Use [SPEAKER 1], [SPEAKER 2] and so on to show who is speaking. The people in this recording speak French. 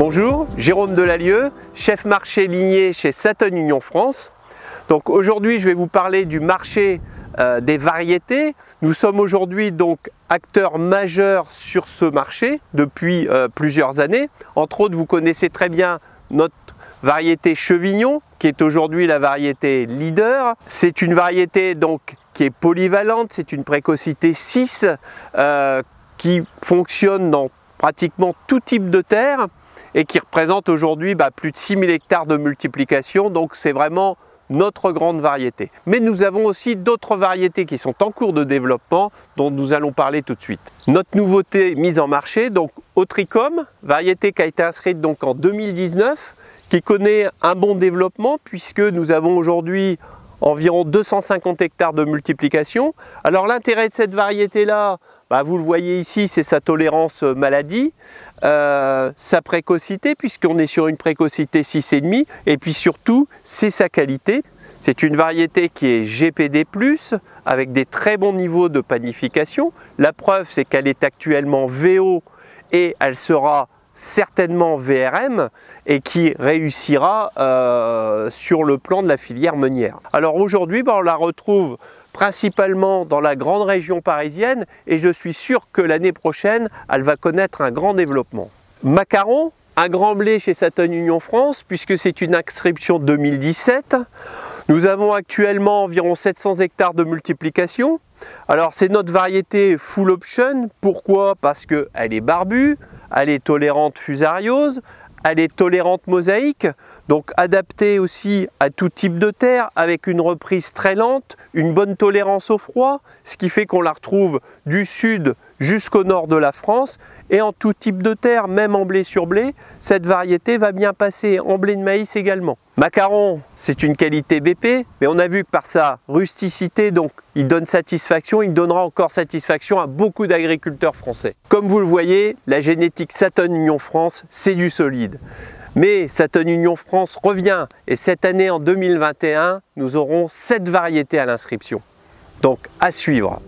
[SPEAKER 1] Bonjour, Jérôme Delalieu, chef marché ligné chez Satonn Union France. Donc aujourd'hui, je vais vous parler du marché des variétés. Nous sommes aujourd'hui donc acteurs majeurs sur ce marché depuis plusieurs années. Entre autres, vous connaissez très bien notre variété Chevignon, qui est aujourd'hui la variété leader. C'est une variété donc qui est polyvalente, c'est une précocité 6 qui fonctionne dans pratiquement tout type de terre et qui représente aujourd'hui plus de 6000 hectares de multiplication, donc c'est vraiment notre grande variété. Mais nous avons aussi d'autres variétés qui sont en cours de développement dont nous allons parler tout de suite. Notre nouveauté mise en marché, donc Autricum, variété qui a été inscrite donc en 2019, qui connaît un bon développement puisque nous avons aujourd'hui environ 250 hectares de multiplication. Alors l'intérêt de cette variété-là, vous le voyez ici, c'est sa tolérance maladie, sa précocité, puisqu'on est sur une précocité 6,5, et puis surtout, c'est sa qualité. C'est une variété qui est GPD+, avec des très bons niveaux de panification. La preuve, c'est qu'elle est actuellement VO et elle sera certainement VRM et qui réussira sur le plan de la filière meunière. Alors aujourd'hui, on la retrouve principalement dans la grande région parisienne et je suis sûr que l'année prochaine, elle va connaître un grand développement. Macaron, un grand blé chez Satonn Union France, puisque c'est une inscription 2017. Nous avons actuellement environ 700 hectares de multiplication. Alors c'est notre variété full option. Pourquoi? Parce qu'elle est barbue, elle est tolérante fusariose, elle est tolérante mosaïque, donc adaptée aussi à tout type de terre, avec une reprise très lente, une bonne tolérance au froid, ce qui fait qu'on la retrouve du sud jusqu'au nord de la France, et en tout type de terre, même en blé sur blé, cette variété va bien passer en blé de maïs également. Macaron, c'est une qualité BP, mais on a vu que par sa rusticité, donc il donne satisfaction, il donnera encore satisfaction à beaucoup d'agriculteurs français. Comme vous le voyez, la génétique Satonn Union France, c'est du solide. Mais Satonn Union France revient, et cette année en 2021, nous aurons 7 variétés à l'inscription. Donc à suivre.